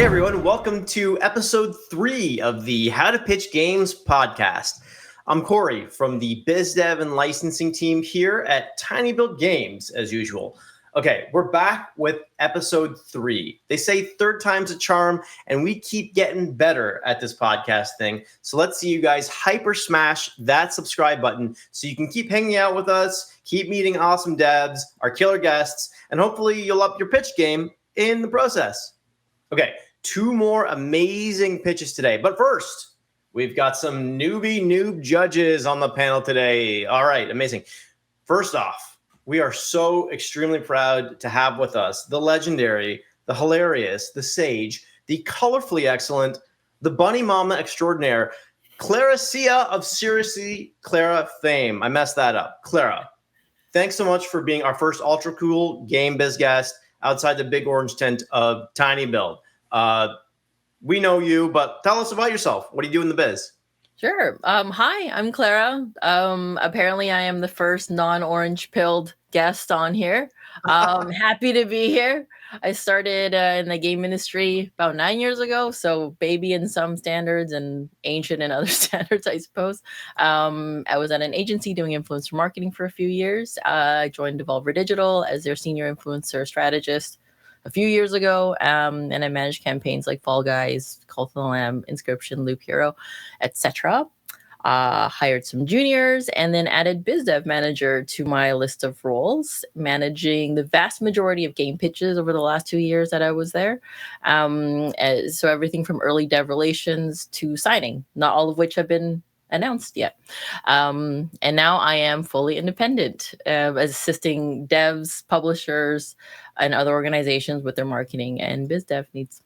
everyone. Welcome to episode 3 of the How to Pitch Games podcast. I'm Corey from the Biz Dev and Licensing team here at tinyBuild Games, as usual. Okay, we're back with episode 3. They say third time's a charm, and we keep getting better at this podcast thing. So let's see you guys hyper smash that subscribe button so you can keep hanging out with us, keep meeting awesome devs, our killer guests, and hopefully you'll up your pitch game in the process. Okay, 2 more amazing pitches today. But first, we've got some noob judges on the panel today. All right, amazing. First off, we are so extremely proud to have with us the legendary, the hilarious, the sage, the colorfully excellent, the bunny mama extraordinaire, Clara Sia of Seriously Clara fame. I messed that up. Clara, thanks so much for being our first ultra cool game biz guest outside the big orange tent of tinyBuild. We know you, but tell us about yourself. What do you do in the biz? Sure. Hi, I'm Clara. Apparently I am the first non-orange pilled guest on here. Happy to be here. I started in the game industry about 9 years ago, so baby in some standards and ancient in other standards, I suppose. I was at an agency doing influencer marketing for a few years. I joined Devolver Digital as their senior influencer strategist a few years ago, and I managed campaigns like Fall Guys, Cult of the Lamb, Inscription, Loop Hero, etc. Hired some juniors and then added biz dev manager to my list of roles, managing the vast majority of game pitches over the last 2 years that I was there. So everything from early dev relations to signing, not all of which have been announced yet. And now I am fully independent, assisting devs, publishers, and other organizations with their marketing and biz dev needs.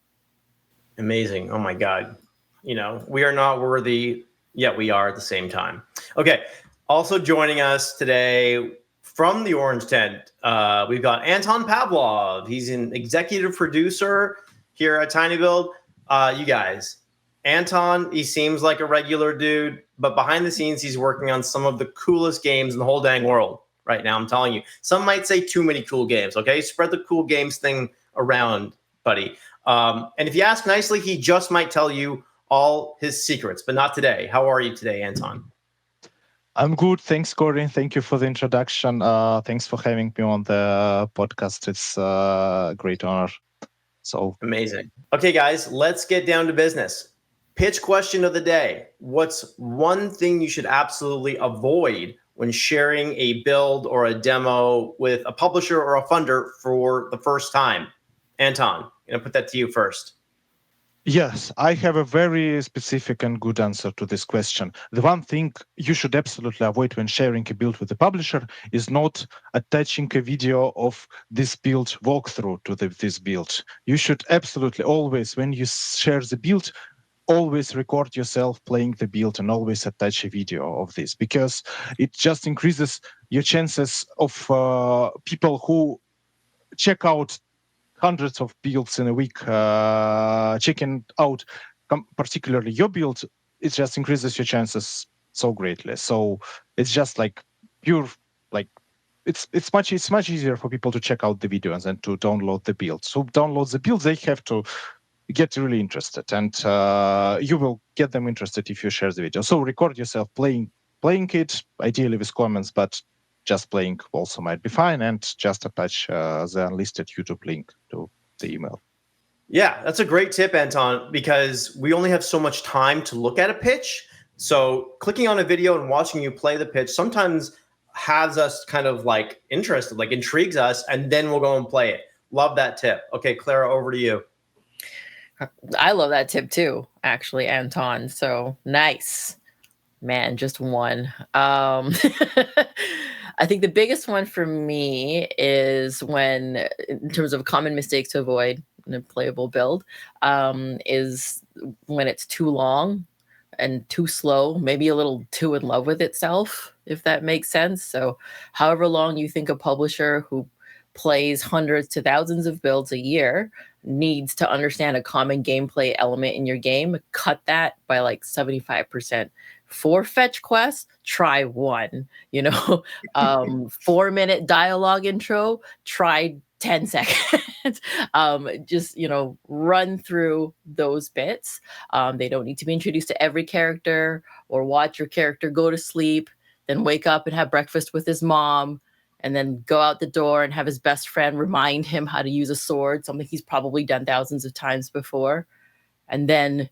Amazing. Oh my God. You know, we are not worthy, yet we are at the same time. Okay. Also joining us today from the Orange Tent, we've got Anton Pavlov. He's an executive producer here at tinyBuild. You guys, Anton, he seems like a regular dude, but behind the scenes, he's working on some of the coolest games in the whole dang world right now. I'm telling you, some might say too many cool games. Okay, spread the cool games thing around, buddy. And if you ask nicely, he just might tell you all his secrets, but not today. How are you today, Anton? I'm good. Thanks, Corey. Thank you for the introduction. Thanks for having me on the podcast. It's a great honor. So amazing. Okay, guys, let's get down to business. Pitch question of the day. What's one thing you should absolutely avoid when sharing a build or a demo with a publisher or a funder for the first time? Anton, I'm going to put that to you first. Yes, I have a very specific and good answer to this question. The one thing you should absolutely avoid when sharing a build with a publisher is not attaching a video of this build walkthrough to this build. You should absolutely always, when you share the build, always record yourself playing the build and always attach a video of this, because it just increases your chances of people who check out hundreds of builds in a week, checking out particularly your build. It just increases your chances so greatly. So it's just like pure, like it's much easier for people to check out the videos than to download the build. So download the build, they have to get really interested, and you will get them interested if you share the video. So record yourself playing it, ideally with comments, but just playing also might be fine, and just attach the unlisted YouTube link to the email. Yeah, that's a great tip, Anton, because we only have so much time to look at a pitch. So clicking on a video and watching you play the pitch sometimes has us kind of like interested, like intrigues us, and then we'll go and play it. Love that tip. Okay, Clara, over to you. I love that tip too, actually, Anton. So nice. Man, just one. I think the biggest one for me is when, in terms of common mistakes to avoid in a playable build, is when it's too long and too slow, maybe a little too in love with itself, if that makes sense. So however long you think a publisher who plays hundreds to thousands of builds a year needs to understand a common gameplay element in your game, cut that by like 75%. For fetch quests, try 1, 4-minute dialogue intro, try 10 seconds. Just, run through those bits. They don't need to be introduced to every character or watch your character go to sleep, then wake up and have breakfast with his mom, and then go out the door and have his best friend remind him how to use a sword, something he's probably done thousands of times before, and then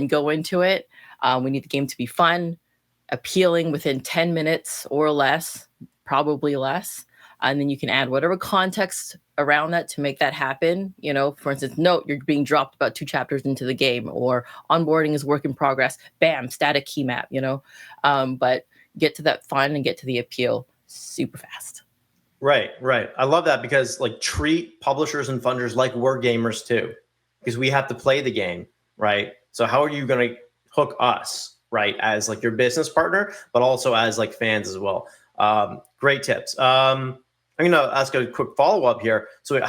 go into it. We need the game to be fun, appealing within 10 minutes or less, probably less. And then you can add whatever context around that to make that happen. For instance, note you're being dropped about 2 chapters into the game, or onboarding is work in progress. Bam, static key map, but get to that fun and get to the appeal super fast. Right. I love that, because treat publishers and funders like we're gamers too, because we have to play the game, right? So how are you going to hook us, right, as your business partner, but also as fans as well? Great tips. I'm going to ask a quick follow-up here. So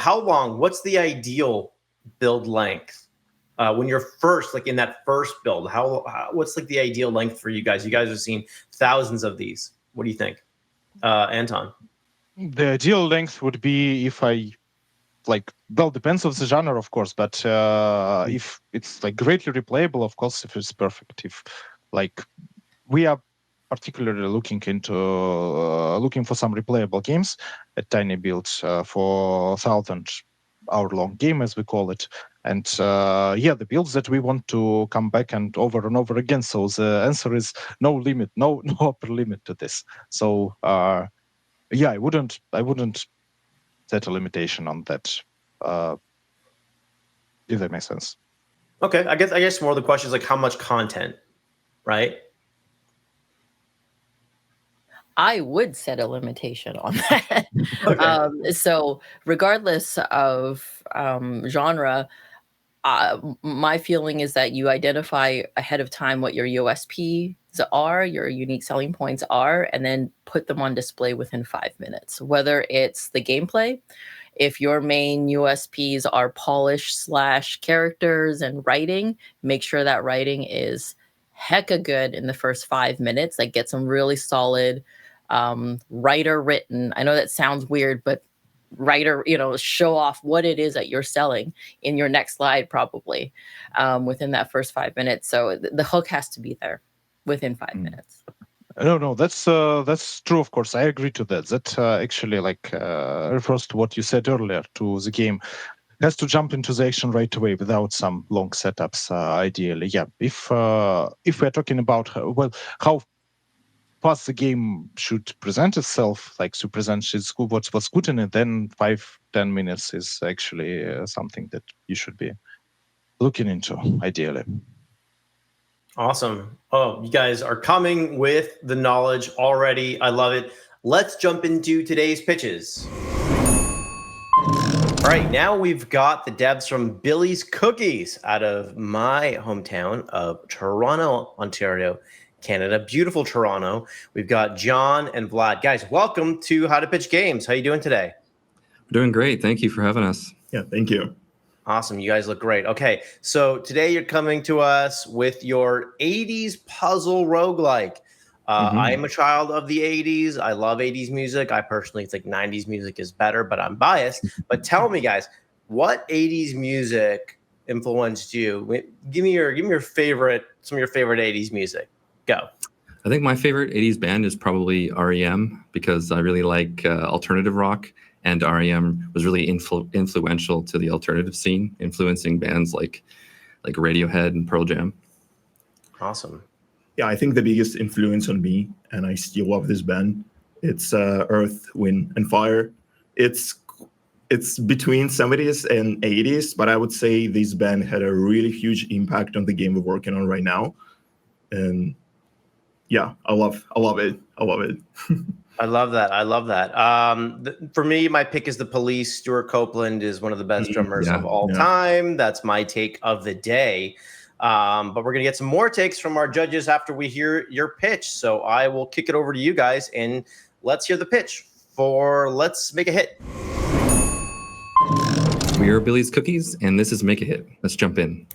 what's the ideal build length when you're first, in that first build? What's the ideal length for you guys? You guys have seen thousands of these. What do you think? Anton? The ideal length would be, if I depends on the genre, of course, but if it's greatly replayable, of course, if it's perfect. If we are particularly looking for some replayable games at tinyBuild for 1,000-hour-long game, as we call it. And the builds that we want to come back and over again. So the answer is no limit, no upper limit to this. So I wouldn't set a limitation on that. If that makes sense. Okay, I guess more of the question is how much content, right? I would set a limitation on that. Okay. So regardless of genre, my feeling is that you identify ahead of time what your USPs are, your unique selling points are, and then put them on display within 5 minutes. Whether it's the gameplay, if your main USPs are polish / characters and writing, make sure that writing is hecka good in the first 5 minutes. Get some really solid writer written. I know that sounds weird, but writer, show off what it is that you're selling in your next slide, probably within that first 5 minutes. So the hook has to be there within 5 minutes. No, that's true. Of course, I agree to that. That actually refers to what you said earlier. To the game has to jump into the action right away without some long setups. Ideally, yeah. If we're talking about how fast the game should present itself, to present what's good in it, then 5-10 minutes is actually something that you should be looking into, ideally. Awesome. Oh, you guys are coming with the knowledge already. I love it. Let's jump into today's pitches. All right, now we've got the devs from Billy's Cookies out of my hometown of Toronto, Ontario, Canada. Beautiful Toronto. We've got John and Vlad. Guys, welcome to How to Pitch Games. How you doing today? We're doing great. Thank you for having us. Yeah, thank you. Awesome. You guys look great. Okay, so today you're coming to us with your 80s puzzle roguelike. I am a child of the 80s. I love 80s music. I personally think 90s music is better, but I'm biased. But tell me, guys, what 80s music influenced you? Give me your favorite, some of your favorite 80s music. Go. I think my favorite 80s band is probably REM, because I really like alternative rock, and REM was really influential to the alternative scene, influencing bands like Radiohead and Pearl Jam. Awesome. Yeah, I think the biggest influence on me, and I still love this band, it's Earth, Wind, and Fire. It's between 70s and 80s, but I would say this band had a really huge impact on the game we're working on right now. And yeah, I love it. I love it. I love that. For me, my pick is The Police. Stuart Copeland is one of the best drummers of all time. That's my take of the day. But we're going to get some more takes from our judges after we hear your pitch. So I will kick it over to you guys, and let's hear the pitch for Let's Make a Hit. We are Billy's Cookies, and this is Make a Hit. Let's jump in.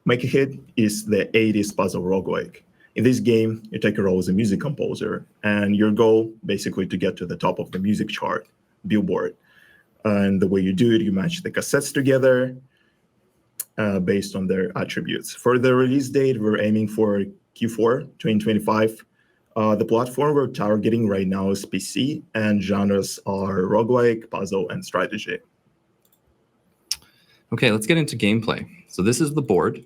Make a Hit is the 80s puzzle roguelike. In this game, you take a role as a music composer, and your goal basically to get to the top of the music chart, Billboard. And the way you do it, you match the cassettes together based on their attributes. For the release date, we're aiming for Q4 2025. The platform we're targeting right now is PC, and genres are roguelike, puzzle, and strategy. Okay, let's get into gameplay. So this is the board.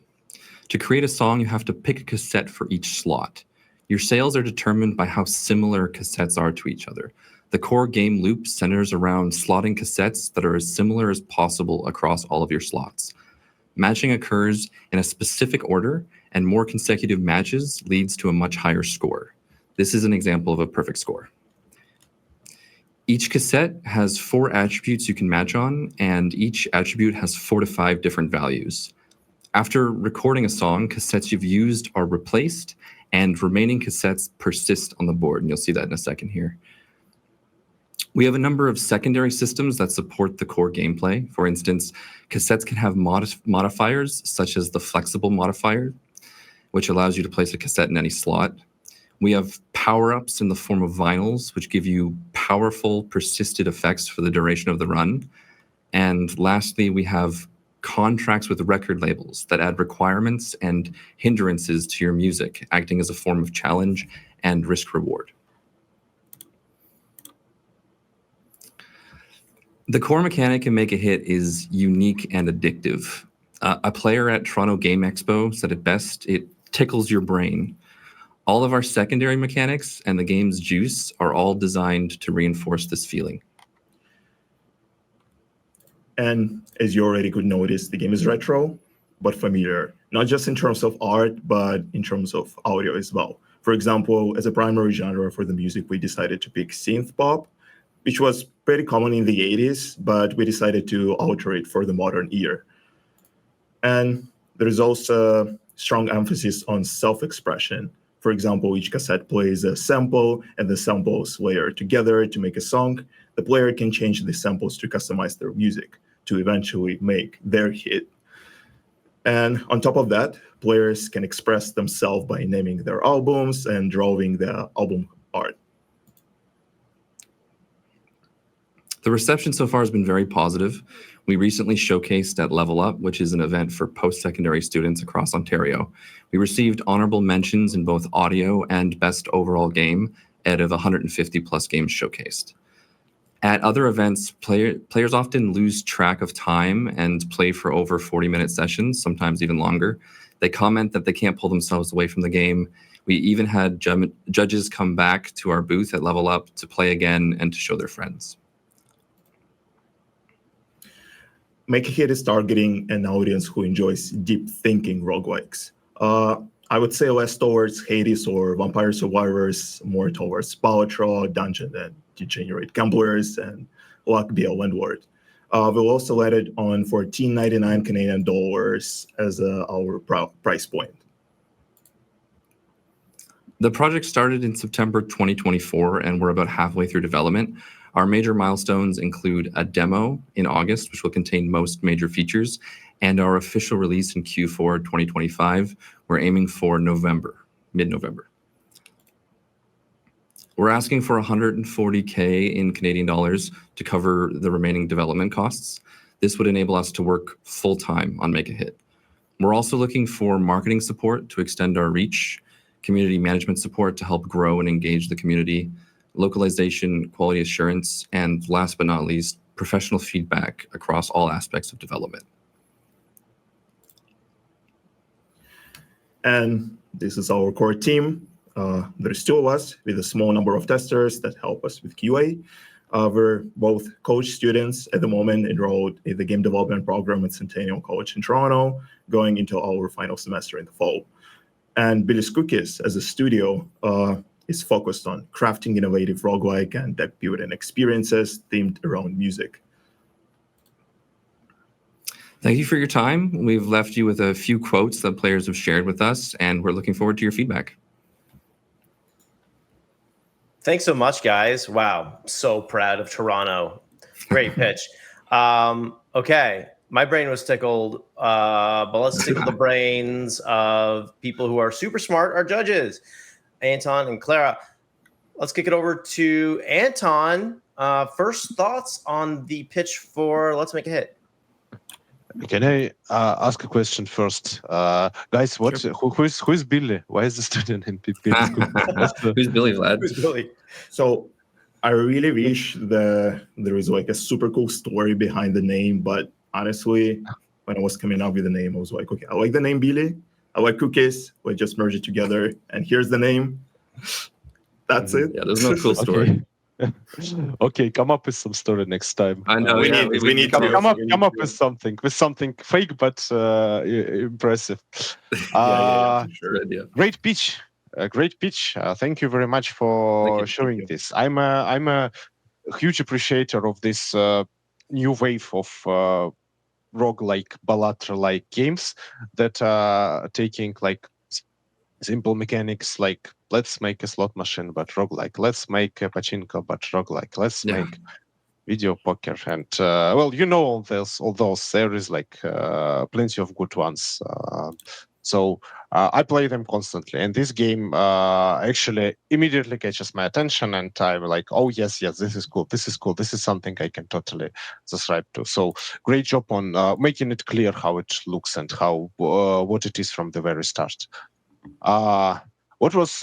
To create a song, you have to pick a cassette for each slot. Your sales are determined by how similar cassettes are to each other. The core game loop centers around slotting cassettes that are as similar as possible across all of your slots. Matching occurs in a specific order, and more consecutive matches leads to a much higher score. This is an example of a perfect score. Each cassette has 4 attributes you can match on, and each attribute has 4 to 5 different values. After recording a song, cassettes you've used are replaced, and remaining cassettes persist on the board, and you'll see that in a second here. We have a number of secondary systems that support the core gameplay. For instance, cassettes can have modifiers, such as the flexible modifier, which allows you to place a cassette in any slot. We have power-ups in the form of vinyls, which give you powerful, persistent effects for the duration of the run. And lastly, we have contracts with record labels that add requirements and hindrances to your music, acting as a form of challenge and risk-reward. The core mechanic in Make a Hit is unique and addictive. A player at Toronto Game Expo said it best, it tickles your brain. All of our secondary mechanics and the game's juice are all designed to reinforce this feeling. And as you already could notice, the game is retro, but familiar, not just in terms of art, but in terms of audio as well. For example, as a primary genre for the music, we decided to pick synth pop, which was pretty common in the 80s, but we decided to alter it for the modern ear. And there is also strong emphasis on self-expression. For example, each cassette plays a sample, and the samples layer together to make a song. The player can change the samples to customize their music to eventually make their hit. And on top of that, players can express themselves by naming their albums and drawing the album art. The reception so far has been very positive. We recently showcased at Level Up, which is an event for post-secondary students across Ontario. We received honorable mentions in both audio and best overall game out of 150 plus games showcased. At other events, players often lose track of time and play for over 40-minute sessions, sometimes even longer. They comment that they can't pull themselves away from the game. We even had judges come back to our booth at Level Up to play again and to show their friends. Make a Hit is targeting an audience who enjoys deep thinking roguelikes. I would say less towards Hades or Vampire Survivors, more towards Power Dungeon and Degenerate Gamblers and Luck Be a Landlord. We'll also let it on for $14.99 Canadian dollars as our price point. The project started in September 2024, and we're about halfway through development. Our major milestones include a demo in August, which will contain most major features, and our official release in Q4 2025. We're aiming for November, mid-November. We're asking for $140K in Canadian dollars to cover the remaining development costs. This would enable us to work full-time on Make a Hit. We're also looking for marketing support to extend our reach, community management support to help grow and engage the community, localization, quality assurance, and last but not least, professional feedback across all aspects of development. And this is our core team. There's 2 of us with a small number of testers that help us with QA. We're both college students at the moment, enrolled in the game development program at Centennial College in Toronto, going into our final semester in the fall. And Billy's Cookies as a studio is focused on crafting innovative roguelike and deck building experiences themed around music. Thank you for your time. We've left you with a few quotes that players have shared with us, and we're looking forward to your feedback. Thanks so much, guys. Wow, so proud of Toronto. Great pitch. Okay, my brain was tickled, but let's tickle the brains of people who are super smart, our judges. Anton and Clara. Let's kick it over to Anton. First thoughts on the pitch for Let's Make a Hit. Can I ask a question first, guys? Who is Billy? Why is the student in Billy School? Who's Billy, Vlad? Who's Billy? So I really wish there was like a super cool story behind the name, but honestly, when I was coming up with the name, I was like, okay, I like the name Billy. I like cookies. We just merge it together, and here's the name. That's it. Yeah, there's no cool story. Okay, come up with some story next time. I know. We yeah, need to. Come up We need with something fake but impressive. for sure. Good idea. Great pitch. Great pitch. Thank you very much for showing this. I'm a huge appreciator of this new wave of roguelike, Balatro-like games that are taking like simple mechanics, like let's make a slot machine but roguelike, let's make a pachinko but roguelike, let's make video poker, and well, you know, all those there is like plenty of good ones. So I play them constantly, and this game actually immediately catches my attention, and I'm like, oh yes, this is cool, this is something I can totally subscribe to. So great job on making it clear how it looks and how what it is from the very start. What was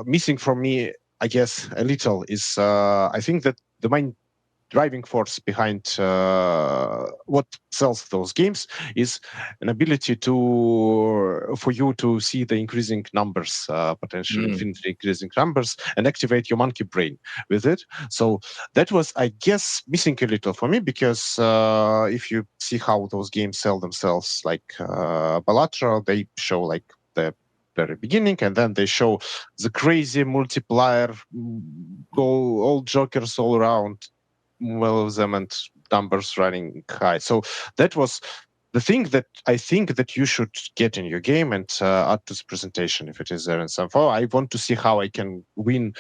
missing from me, I guess, a little is I think that the main driving force behind what sells those games is an ability for you to see the increasing numbers, potentially infinitely increasing numbers, and activate your monkey brain with it. So that was, I guess, missing a little for me, because if you see how those games sell themselves, like Balatro, they show like the very beginning, and then they show the crazy multiplier, all jokers all around, well of them, and numbers running high. So that was the thing that I think that you should get in your game and add to the presentation if it is there in some form. I want to see how I can win,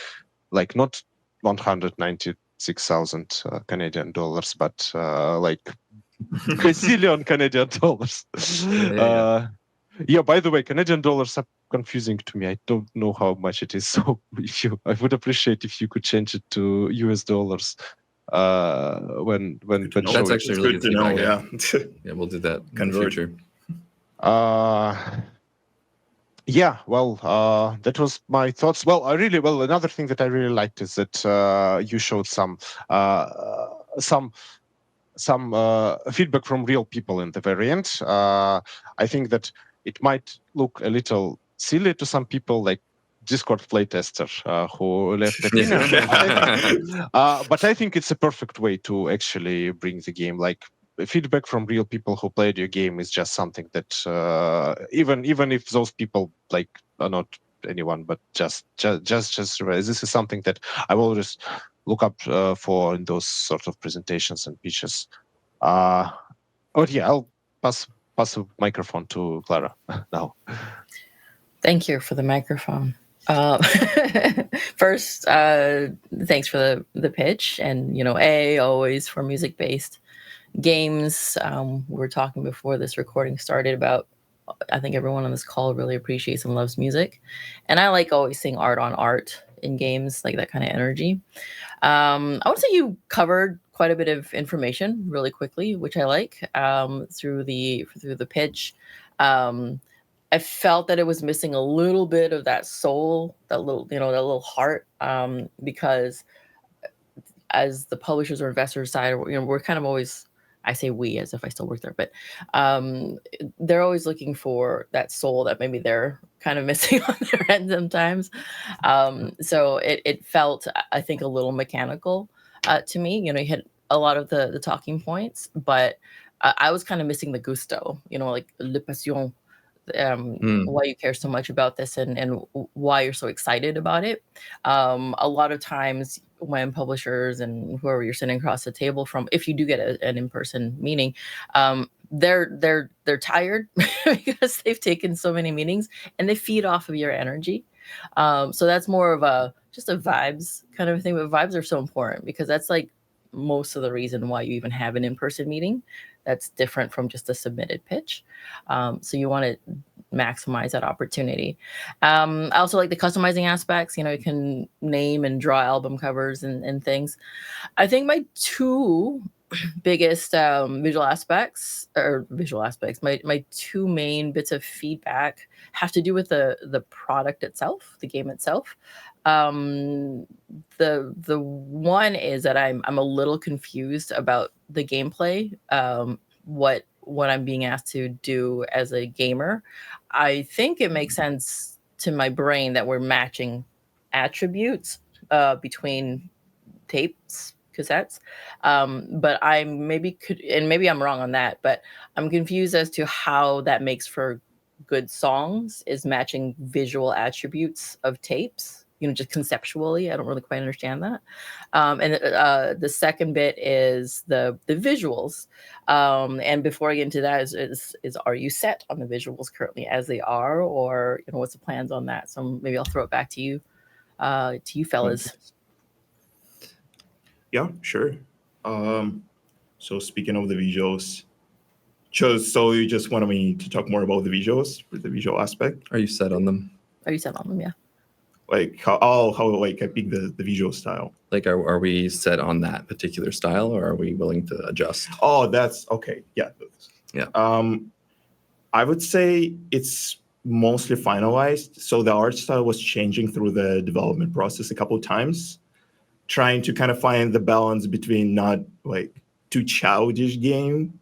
like not 196,000 Canadian dollars, but like gazillion Canadian dollars. Yeah, by the way, Canadian dollars are confusing to me. I don't know how much it is. So I would appreciate if you could change it to US dollars. When That's actually really good to know. Yeah, yeah, we'll do that in the future. Yeah, well, that was my thoughts. Well, another thing that I really liked is that you showed some feedback from real people in the very end. I think that it might look a little silly to some people, like Discord playtester who left opinion. But I think it's a perfect way to actually bring the game. Like, feedback from real people who played your game is just something that even if those people like are not anyone, but just this is something that I will always look up for in those sort of presentations and pitches. But yeah, I'll pass the microphone to Clara now. Thank you for the microphone. First, thanks for the pitch, and always for music-based games. We were talking before this recording started about, I think everyone on this call really appreciates and loves music, and I like always seeing art on art in games, like that kind of energy. I would say you covered quite a bit of information really quickly, which I like, through the pitch. I felt that it was missing a little bit of that soul, that little heart, because as the publishers or investors side, we're kind of always, I say we as if I still work there, but they're always looking for that soul that maybe they're kind of missing on their end sometimes. So it felt, I think, a little mechanical to me. You hit a lot of the talking points, but I was kind of missing the gusto, like le passion. Why you care so much about this and why you're so excited about it. A lot of times when publishers and whoever you're sitting across the table from, if you do get an in-person meeting, they're tired because they've taken so many meetings and they feed off of your energy. So that's more of just a vibes kind of thing, but vibes are so important because that's like most of the reason why you even have an in-person meeting. That's different from just a submitted pitch. So you want to maximize that opportunity. I also like the customizing aspects. You can name and draw album covers and things. I think my two biggest my two main bits of feedback have to do with the product itself, the game itself. The one is that I'm a little confused about the gameplay, what I'm being asked to do as a gamer. I think it makes sense to my brain that we're matching attributes between tapes, cassettes, but maybe I'm wrong on that, but I'm confused as to how that makes for good songs, is matching visual attributes of tapes, just conceptually. I don't really quite understand that. And the second bit is the visuals. And before I get into that, is are you set on the visuals currently as they are, or what's the plans on that? So maybe I'll throw it back to you fellas. Yeah, sure. So speaking of the visuals, so you just wanted me to talk more about the visuals, the visual aspect? Are you set on them? Yeah. Like how like I pick the visual style. Like, are we set on that particular style, or are we willing to adjust? Oh, that's okay. Yeah. Yeah. I would say it's mostly finalized. So the art style was changing through the development process a couple of times, trying to kind of find the balance between not like too childish game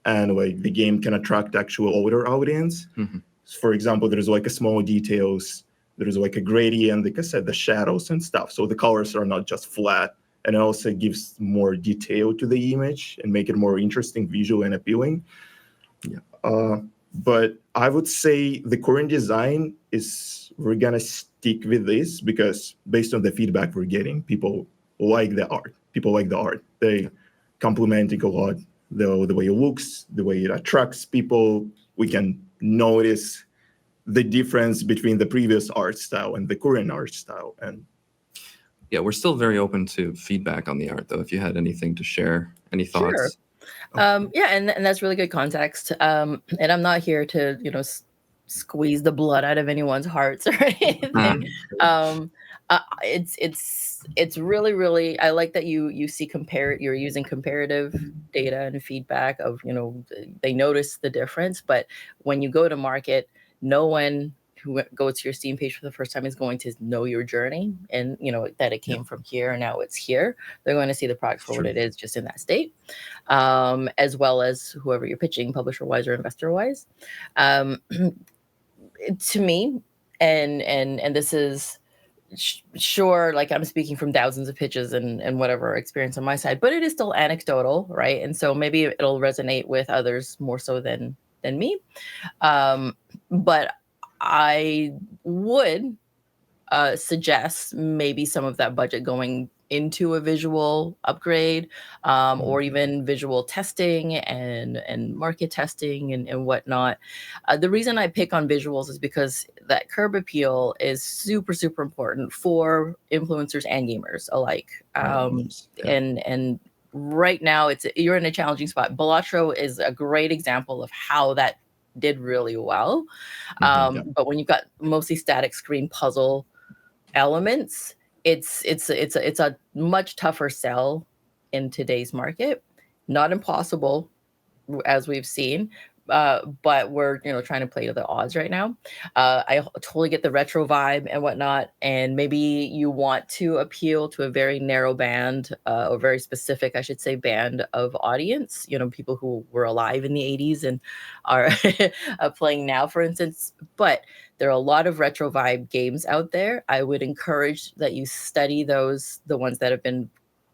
and like the game can attract actual older audience. Mm-hmm. For example, there's like a small details. There's like a gradient, like I said, the shadows and stuff. So the colors are not just flat, and it also gives more detail to the image and make it more interesting, visual, and appealing. Yeah. But I would say the current design we're gonna stick with this because based on the feedback we're getting, people like the art. They compliment it a lot. The way it looks, the way it attracts people. We can notice the difference between the previous art style and the current art style. And yeah, we're still very open to feedback on the art, though. If you had anything to share, any thoughts? Sure. Yeah, and that's really good context. And I'm not here to, squeeze the blood out of anyone's hearts or anything. It's really, really, I like that you're using comparative data and feedback of, they notice the difference, but when you go to market, no one who goes to your Steam page for the first time is going to know your journey and, that it came from here and now it's here. They're going to see the product for what it is, just in that state, as well as whoever you're pitching, publisher-wise or investor-wise. To me, and this is sure, like I'm speaking from thousands of pitches and whatever experience on my side, but it is still anecdotal, right? And so maybe it'll resonate with others more so than me. But I would suggest maybe some of that budget going into a visual upgrade, or even visual testing and market testing and whatnot. The reason I pick on visuals is because that curb appeal is super, super important for influencers and gamers alike. And right now you're in a challenging spot. Balatro is a great example of how that did really well. But when you've got mostly static screen puzzle elements, it's a much tougher sell in today's market. Not impossible, as we've seen, but we're trying to play to the odds right now. I totally get the retro vibe and whatnot, and maybe you want to appeal to a very narrow band, or very specific, I should say, band of audience. People who were alive in the 80s and are playing now, for instance. But there are a lot of retro vibe games out there. I would encourage that you study the ones that have been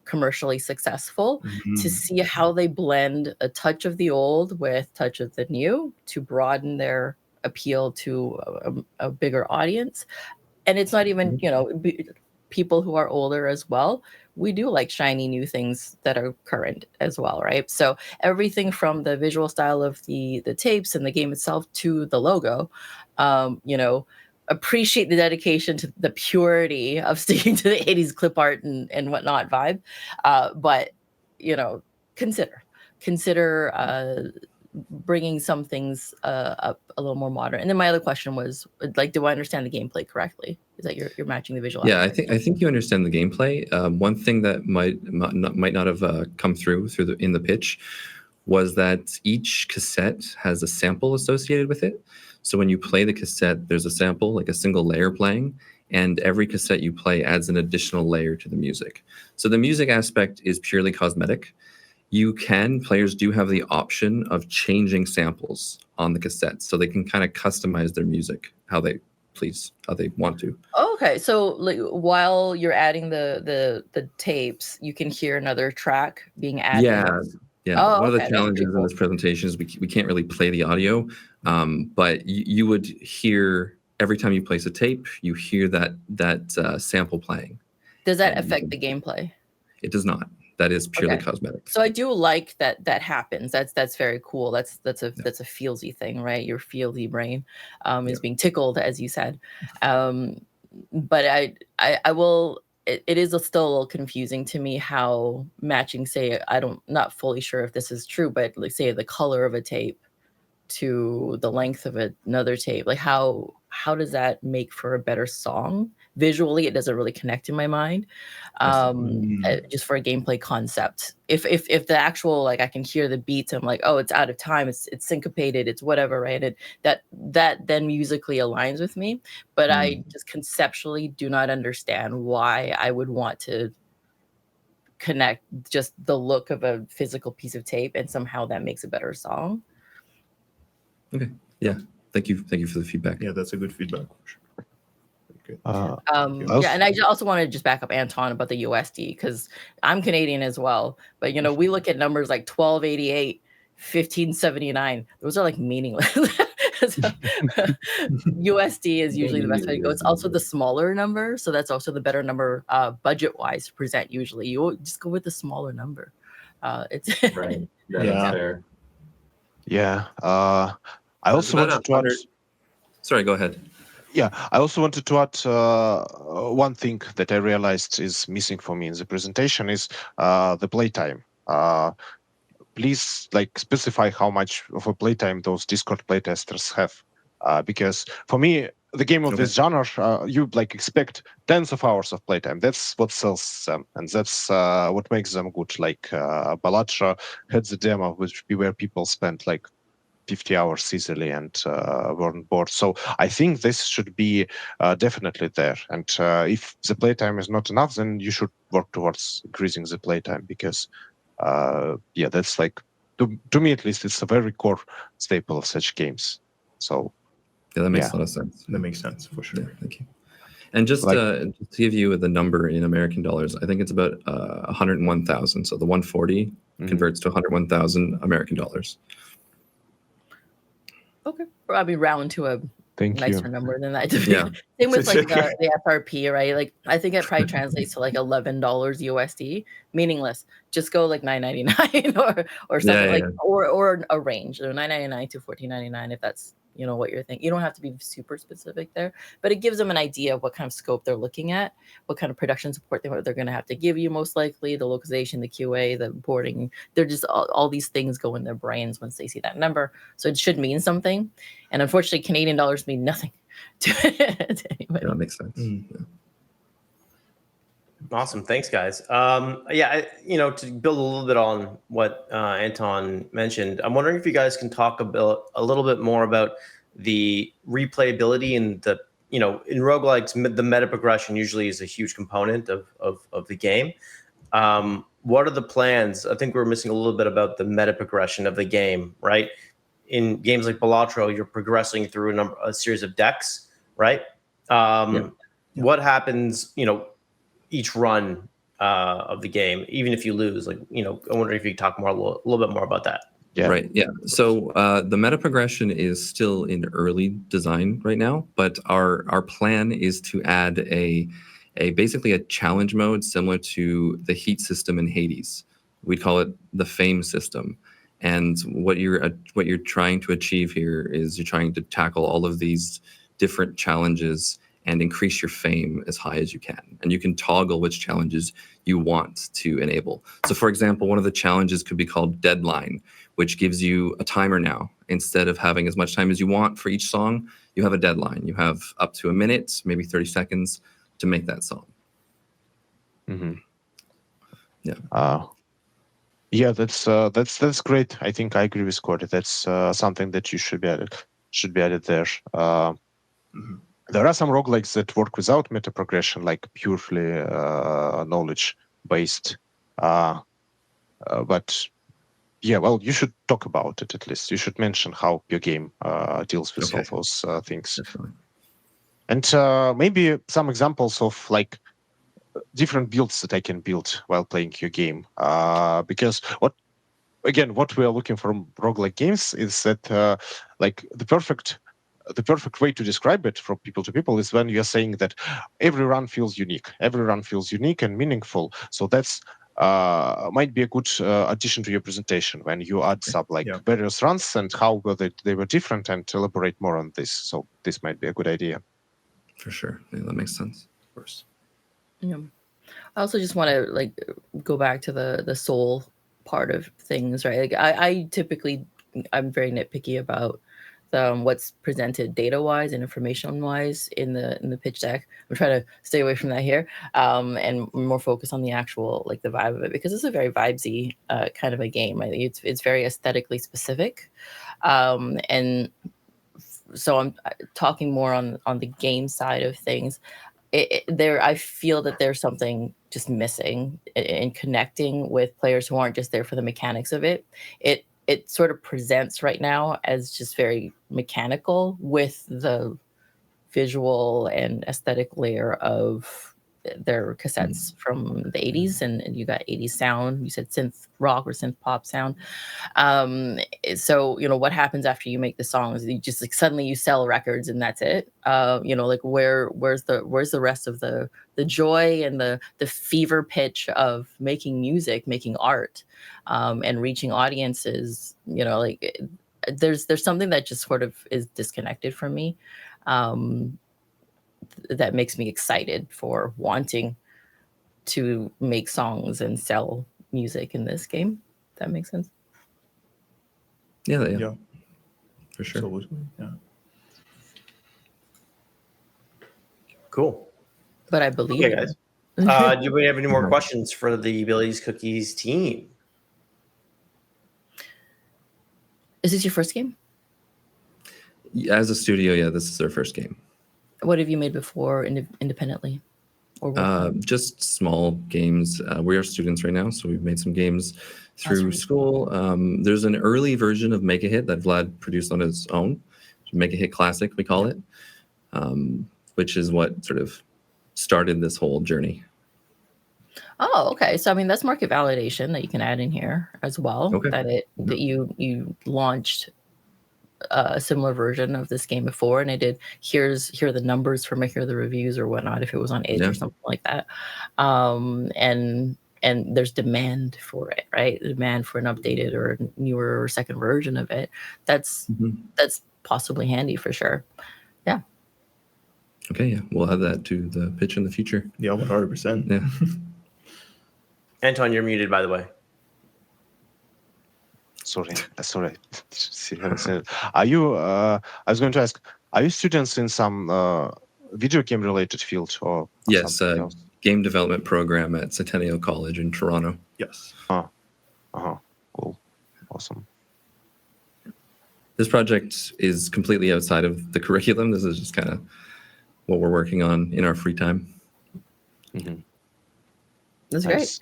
commercially successful, to see how they blend a touch of the old with touch of the new to broaden their appeal to a bigger audience. And it's not even, people who are older as well. We do like shiny new things that are current as well, right? So everything from the visual style of the tapes and the game itself to the logo, appreciate the dedication to the purity of sticking to the 80s clip art and whatnot vibe. But, consider bringing some things up a little more modern. And then my other question was, like, do I understand the gameplay correctly? Is that you're matching the visual? Yeah, I think you understand the gameplay. One thing that might not have come through in the pitch was that each cassette has a sample associated with it. So when you play the cassette, there's a sample, like a single layer playing, and every cassette you play adds an additional layer to the music. So the music aspect is purely cosmetic. Players do have the option of changing samples on the cassette, so they can kind of customize their music how they want to. Okay, so like, while you're adding the tapes, you can hear another track being added. Yeah. Oh, one of the okay, challenges in this presentation is we can't really play the audio, but you would hear every time you place a tape, you hear that sample playing. Does that affect the gameplay? It does not. That is purely cosmetic. So I do like that happens. That's very cool. That's a feelsy thing, right? Your feelsy brain is being tickled, as you said. But I will. It is still a little confusing to me how matching, say, not fully sure if this is true, but like say the color of a tape to the length of another tape, like how does that make for a better song? Visually, it doesn't really connect in my mind. Just for a gameplay concept, if the actual, like, I can hear the beats, I'm like, oh, it's out of time, it's syncopated, it's whatever, right? That then musically aligns with me, but I just conceptually do not understand why I would want to connect just the look of a physical piece of tape and somehow that makes a better song. Okay. Yeah. Thank you for the feedback. Yeah, that's a good feedback. Okay. And I also want to just back up Anton about the USD, because I'm Canadian as well. But we look at numbers like 1288, 1579. Those are like meaningless. USD is usually the best way to go. It's also the smaller number, so that's also the better number budget-wise to present. Usually, you just go with the smaller number. It's right. That's fair. Yeah. I also wanted to add. Sorry, go ahead. Yeah, I also wanted to add one thing that I realized is missing for me in the presentation is the playtime. Please, specify how much of a playtime those Discord playtesters have, because for me, the game of this genre, you expect tens of hours of playtime. That's what sells them, and that's what makes them good. Like Balatra had the demo, where people spent 50 hours easily and weren't bored. So I think this should be definitely there. And if the playtime is not enough, then you should work towards increasing the playtime, because that's to me at least, it's a very core staple of such games. So yeah, that makes a lot of sense. That makes sense for sure. Yeah, thank you. And just to give you the number in American dollars, I think it's about 101,000. So the 140 converts to 101,000 American dollars. Okay, probably round to a nicer number than that. Yeah. Same with the FRP, right? Like I think it probably translates to $11 USD. Meaningless. Just go $9.99 or something or a range. So $9.99 to $14.99 if that's what you're thinking. You don't have to be super specific there, but it gives them an idea of what kind of scope they're looking at, what kind of production support they're going to have to give you, most likely, the localization, the QA, the porting. They're just all these things go in their brains once they see that number. So it should mean something. And unfortunately, Canadian dollars mean nothing to anybody. That makes sense. Yeah. Awesome. Thanks, guys. To build a little bit on what Anton mentioned, I'm wondering if you guys can talk about a little bit more about the replayability and the, in roguelikes, the meta progression usually is a huge component of the game. What are the plans? I think we're missing a little bit about the meta progression of the game, right? In games like Balatro, you're progressing through a series of decks, right? What happens, each run of the game, even if you lose, I wonder if you could talk a little bit more about that. Yeah. Right. Yeah. So the meta progression is still in early design right now, but our plan is to add basically a challenge mode similar to the heat system in Hades. We'd call it the fame system. And what you're trying to achieve here is you're trying to tackle all of these different challenges and increase your fame as high as you can. And you can toggle which challenges you want to enable. So for example, one of the challenges could be called deadline, which gives you a timer now. Instead of having as much time as you want for each song, you have a deadline. You have up to a minute, maybe 30 seconds to make that song. Mm-hmm. Yeah. Yeah, that's great. I think I agree with Corey. That's something that you should be added there. There are some roguelikes that work without meta progression, like purely knowledge based. But yeah, well, you should talk about it at least. You should mention how your game deals with all those things. Definitely. And maybe some examples of like different builds that I can build while playing your game. Because what we are looking from roguelike games is that like the perfect way to describe it from people to people is when you're saying that every run feels unique. Every run feels unique and meaningful. So that's might be a good addition to your presentation when you add some various runs and how they were different, and elaborate more on this. So this might be a good idea. For sure. Yeah, that makes sense. Of course. Yeah. I also just want to like go back to the soul part of things, right? Like I typically, I'm very nitpicky about what's presented data-wise and information-wise in the pitch deck. I'm trying to stay away from that here, and more focus on the actual like the vibe of it, because it's a very vibesy kind of a game. I think it's very aesthetically specific, and so I'm talking more on the game side of things. I feel that there's something just missing in connecting with players who aren't just there for the mechanics of it. It sort of presents right now as just very mechanical with the visual and aesthetic layer of their cassettes from the 80s, and you got 80s sound. You said synth rock or synth pop sound. So what happens after you make the songs? You just like suddenly you sell records and that's it. Like where's the rest of the joy and the fever pitch of making music, making art, and reaching audiences? There's something that just sort of is disconnected from me. That makes me excited for wanting to make songs and sell music in this game. That makes sense. Yeah. For sure. Absolutely. Yeah. Cool. But I believe Okay, guys. Do we have any more questions for the Billy's Cookies team? Is this your first game? As a studio, yeah, this is our first game. What have you made before independently? Or just small games. We are students right now, so we've made some games through school. There's an early version of Make a Hit that Vlad produced on his own. Make a Hit Classic, we call it, which is what sort of started this whole journey. Oh, okay. So I mean, that's market validation that you can add in here as well. Okay. That you launched a similar version of this game before, and it did here are the numbers from here are the reviews or whatnot, if it was on Edge or something like that. And there's demand for it, right? The demand for an updated or newer or second version of it. That's possibly handy for sure. Yeah. Okay, yeah. We'll add that to the pitch in the future. Yeah, 100%. Yeah. Anton, you're muted, by the way. Sorry. Are you? I was going to ask. Are you students in some video game related field or? Yes, game development program at Centennial College in Toronto. Yes. Cool. Awesome. This project is completely outside of the curriculum. This is just kind of what we're working on in our free time. Mm-hmm. That's nice.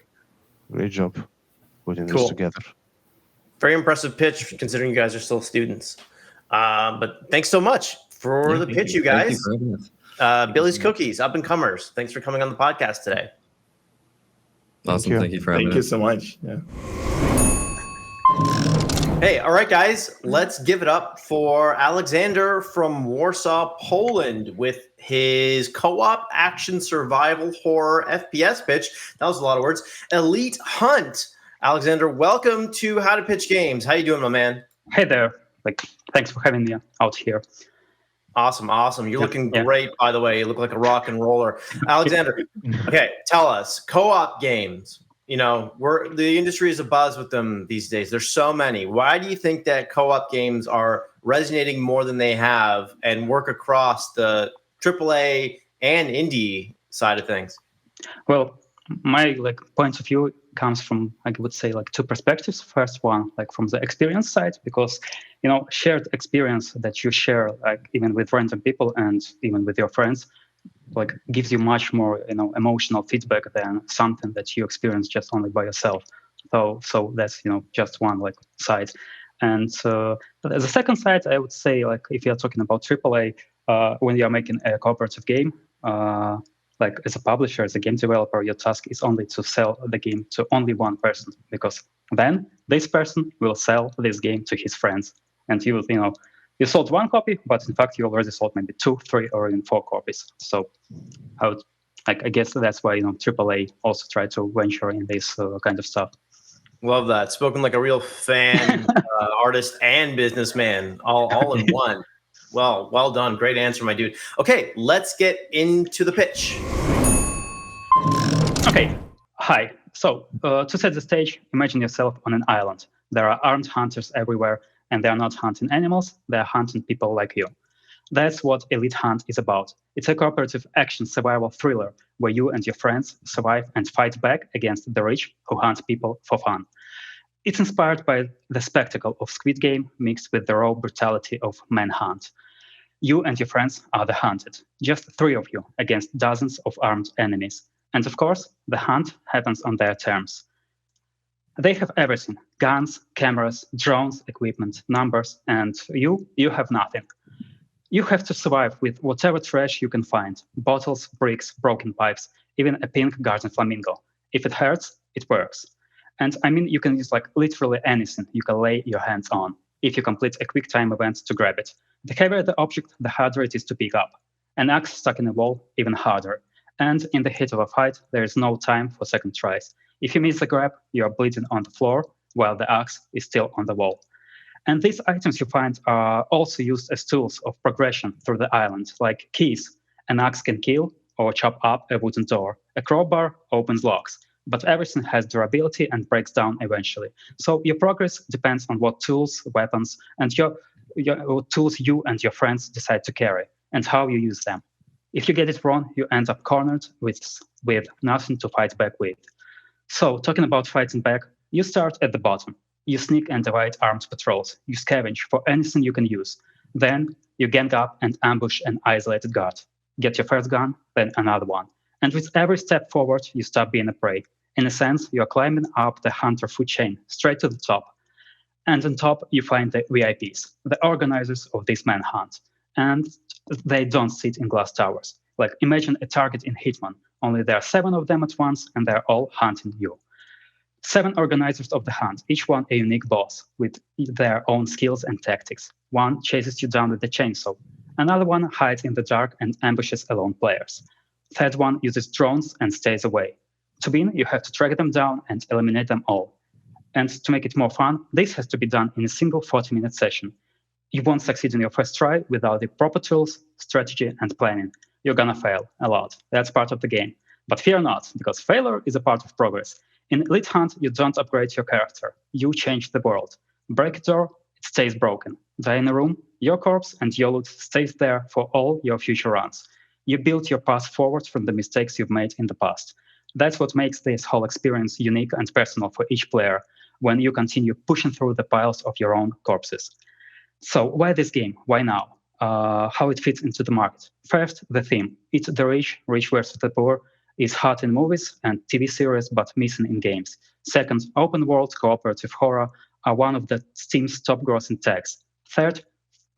Great job putting this together. Very impressive pitch, considering you guys are still students. But thanks so much for the pitch, you guys. Thank you for having us. Billy's Cookies, up and comers. Thanks for coming on the podcast today. Awesome. Thank you for having us. Thank you so much. Yeah. Hey, all right, guys, let's give it up for Alexander from Warsaw, Poland, with his co-op action survival horror FPS pitch. That was a lot of words. ELITEHUNT. Alexander, welcome to How to Pitch Games. How you doing, my man? Hey there. Thanks for having me out here. Awesome. You're looking Yeah. great, by the way. You look like a rock and roller. Alexander, okay, tell us, co-op games. The industry is abuzz with them these days. There's so many. Why do you think that co-op games are resonating more than they have and work across the AAA and indie side of things? Well, my point of view comes from, I would say, two perspectives. First one, from the experience side, because shared experience that you share even with random people and even with your friends gives you much more emotional feedback than something that you experience just only by yourself. So that's just one side. And the second side, I would say, if you're talking about AAA, when you're making a cooperative game, as a publisher, as a game developer, your task is only to sell the game to only one person, because then this person will sell this game to his friends, and you will, you sold one copy, but in fact you already sold maybe 2, 3, or even 4 copies. So I guess that's why AAA also try to venture in this kind of stuff. Love that. Spoken like a real fan, artist, and businessman, all in one. Well done. Great answer, my dude. Okay, let's get into the pitch. Okay. Hi. So to set the stage, imagine yourself on an island. There are armed hunters everywhere, and they're not hunting animals, they're hunting people like you. That's what Elite Hunt is about. It's a cooperative action survival thriller where you and your friends survive and fight back against the rich who hunt people for fun. It's inspired by the spectacle of Squid Game mixed with the raw brutality of Manhunt. You and your friends are the hunted, just 3 of you against dozens of armed enemies. And of course, the hunt happens on their terms. They have everything: guns, cameras, drones, equipment, numbers, and you have nothing. You have to survive with whatever trash you can find: bottles, bricks, broken pipes, even a pink garden flamingo. If it hurts, it works. And I mean, you can use literally anything you can lay your hands on if you complete a quick time event to grab it. The heavier the object, the harder it is to pick up. An axe stuck in a wall, even harder. And in the heat of a fight, there is no time for second tries. If you miss the grab, you are bleeding on the floor while the axe is still on the wall. And these items you find are also used as tools of progression through the island, like keys. An axe can kill or chop up a wooden door. A crowbar opens locks, but everything has durability and breaks down eventually. So your progress depends on what tools, weapons, and your tools you and your friends decide to carry and how you use them. If you get it wrong, you end up cornered with nothing to fight back with. So talking about fighting back, you start at the bottom. You sneak and avoid armed patrols. You scavenge for anything you can use. Then you gang up and ambush an isolated guard. Get your first gun, then another one. And with every step forward, you stop being a prey. In a sense, you're climbing up the hunter food chain, straight to the top. And on top, you find the VIPs, the organizers of this manhunt. And they don't sit in glass towers. Imagine a target in Hitman, only there are 7 of them at once, and they're all hunting you. 7 organizers of the hunt, each one a unique boss with their own skills and tactics. One chases you down with the chainsaw. Another one hides in the dark and ambushes alone players. Third one uses drones and stays away. To win, you have to track them down and eliminate them all. And to make it more fun, this has to be done in a single 40-minute session. You won't succeed in your first try without the proper tools, strategy, and planning. You're gonna fail a lot. That's part of the game. But fear not, because failure is a part of progress. In Elite Hunt, you don't upgrade your character. You change the world. Break a door, it stays broken. Die in a room, your corpse and your loot stays there for all your future runs. You build your path forward from the mistakes you've made in the past. That's what makes this whole experience unique and personal for each player when you continue pushing through the piles of your own corpses. So why this game? Why now? How it fits into the market? First, the theme. It's the rich versus the poor. Is hot in movies and TV series, but missing in games. Second, open world cooperative horror are one of the Steam's top grossing tags. Third,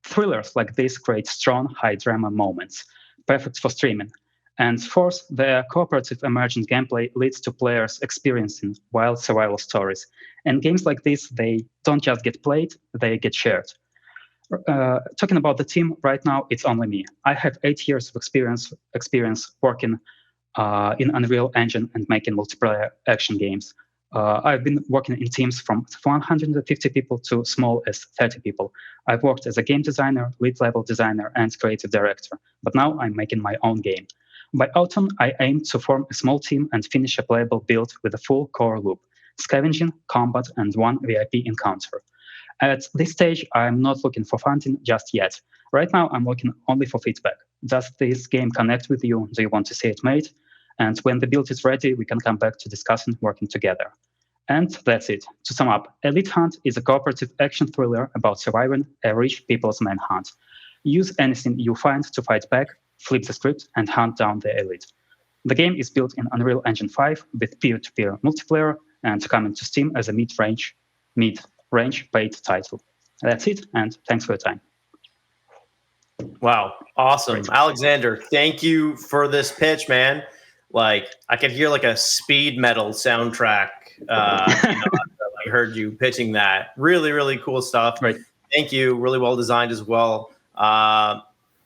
thrillers like this create strong, high drama moments, perfect for streaming. And fourth, the cooperative emergent gameplay leads to players experiencing wild survival stories. And games like this, they don't just get played, they get shared. Talking about the team right now, it's only me. I have 8 years of experience working in Unreal Engine and making multiplayer action games. I've been working in teams from 150 people to small as 30 people. I've worked as a game designer, lead-level designer, and creative director, but now I'm making my own game. By autumn, I aim to form a small team and finish a playable build with a full core loop, scavenging, combat, and one VIP encounter. At this stage, I'm not looking for funding just yet. Right now, I'm looking only for feedback. Does this game connect with you? Do you want to see it made? And when the build is ready, we can come back to discussing working together. And that's it. To sum up, Elite Hunt is a cooperative action thriller about surviving a rich people's manhunt. Use anything you find to fight back, flip the script, and hunt down the elite. The game is built in Unreal Engine 5 with peer-to-peer multiplayer and coming to Steam as a mid-range paid title. That's it, and thanks for your time. Wow, awesome. Great. Alexander, thank you for this pitch, man. Like, I could hear like a speed metal soundtrack. I heard you pitching that. Really, really cool stuff. Right. Thank you. Really well designed as well.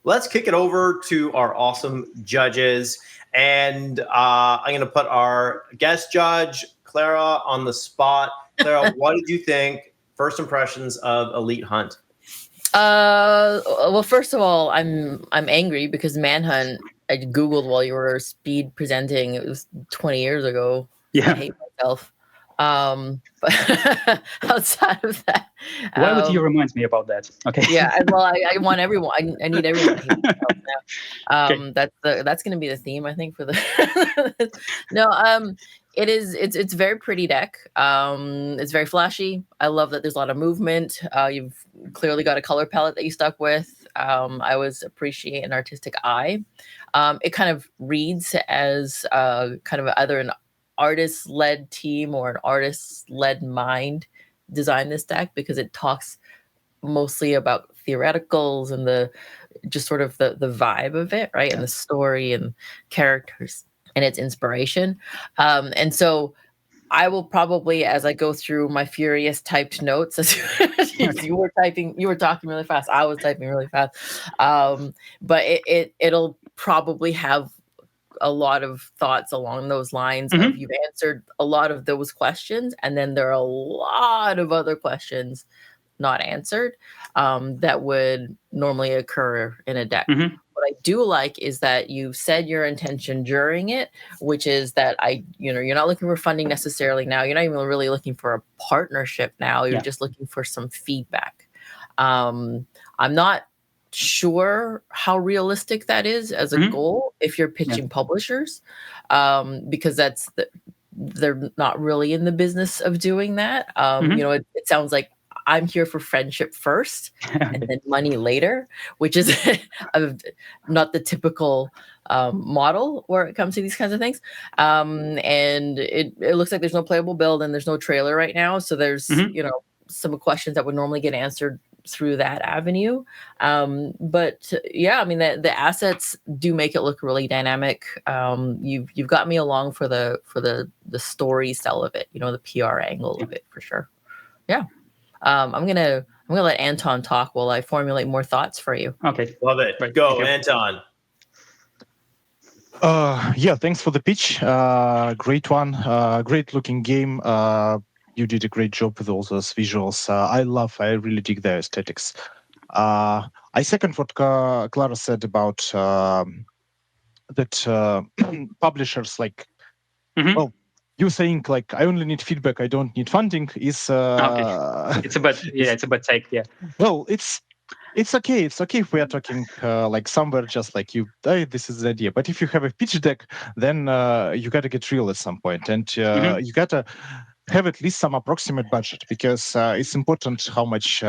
Let's kick it over to our awesome judges. And I'm going to put our guest judge, Clara, on the spot. Clara, what did you think? First impressions of Elite Hunt? Well, first of all, I'm angry because Manhunt, I Googled while you were speed presenting. It was 20 years ago. Yeah. I hate myself. But outside of that, why would you remind me about that? Okay. Yeah. Well, I want everyone. I need everyone to hate themselves now. Okay. That's going to be the theme, I think, for the. No. It's very pretty deck. It's very flashy. I love that there's a lot of movement. You've clearly got a color palette that you stuck with. I always appreciate an artistic eye. It kind of reads as kind of either an artist-led team or an artist-led mind design this deck, because it talks mostly about theoreticals and the vibe of it, right? And the story and characters and its inspiration. And so I will probably, as I go through my furious typed notes, as you were talking really fast, I was typing really fast. But it'll probably have a lot of thoughts along those lines. Mm-hmm. Of you've answered a lot of those questions, and then there are a lot of other questions not answered that would normally occur in a deck. Mm-hmm. What I do like is that you've said your intention during it, which is that you're not looking for funding necessarily now. You're not even really looking for a partnership now. You're just looking for some feedback. I'm not sure how realistic that is as a goal if you're pitching publishers, because they're not really in the business of doing that. It sounds like I'm here for friendship first and then money later, which is not the typical model where it comes to these kinds of things. And it looks like there's no playable build and there's no trailer right now. So there's, some questions that would normally get answered through that avenue. But yeah, I mean, the assets do make it look really dynamic. You've got me along for the story sell of it, the PR angle of it for sure. Yeah. I'm gonna let Anton talk while I formulate more thoughts for you. Okay. Love it. Right. Go, Anton. Thanks for the pitch. Great one. Great looking game. You did a great job with all those visuals. I really dig the aesthetics. I second what Clara said about that publishers well, you saying like I only need feedback, I don't need funding is okay. It's a bad take. Yeah. Well, it's okay. It's okay if we are talking like somewhere just like you. This is the idea. But if you have a pitch deck, then you got to get real at some point, and you got to have at least some approximate budget, because it's important how much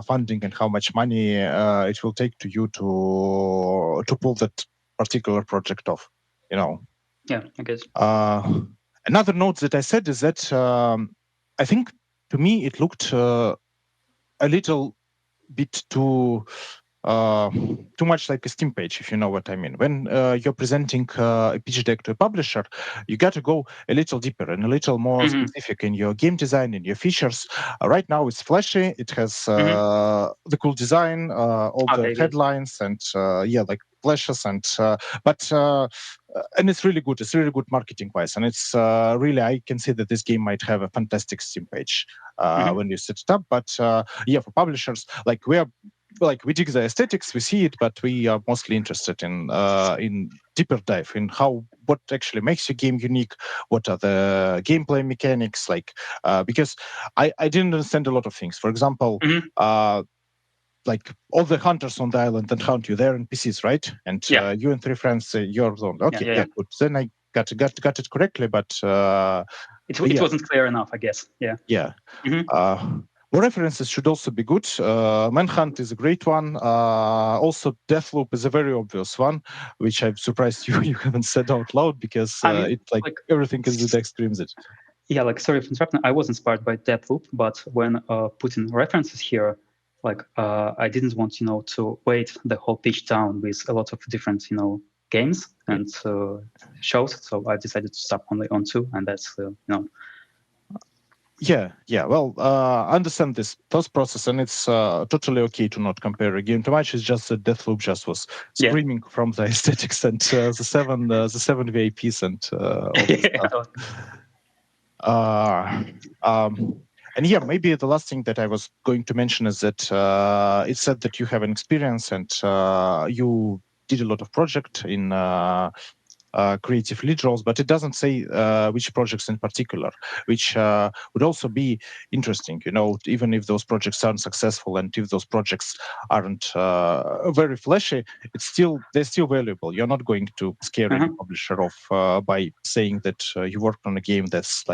funding and how much money it will take to you to pull that particular project off. Yeah, I guess. Another note that I said is that I think to me it looked a little bit too much like a Steam page, if you know what I mean. When you're presenting a pitch deck to a publisher, you got to go a little deeper and a little more specific in your game design and your features. Right now it's flashy. It has the cool design, all the headlines and like flashes and but and it's really good. It's really good marketing wise, and it's really, I can see that this game might have a fantastic Steam page when you set it up. But for publishers, we dig the aesthetics, we see it, but we are mostly interested in deeper dive in what actually makes your game unique. What are the gameplay mechanics because I didn't understand a lot of things. For example, all the hunters on the island and hunt you, they're NPCs, right? And you and 3 friends, you're zone. Okay, good. Then I got it correctly, but it wasn't clear enough, I guess. Yeah. More references should also be good. Manhunt is a great one. Also, Deathloop is a very obvious one, which I'm surprised you haven't said out loud, because it's everything in the deck screams it. Yeah, sorry for interrupting. I was inspired by Deathloop, but when putting references here, I didn't want, to weight the whole pitch down with a lot of different, games and shows. So I decided to stop only on 2, and that's, Yeah. Well, I understand this thought process, and it's totally okay to not compare a game too much. It's just that Deathloop just was screaming from the aesthetics and the seven VIPs and all that stuff. And maybe the last thing that I was going to mention is that it said that you have an experience and you did a lot of projects in creative lead roles, but it doesn't say which projects in particular, which would also be interesting, even if those projects aren't successful and if those projects aren't very flashy, they're still valuable. You're not going to scare any publisher off by saying that you worked on a game that's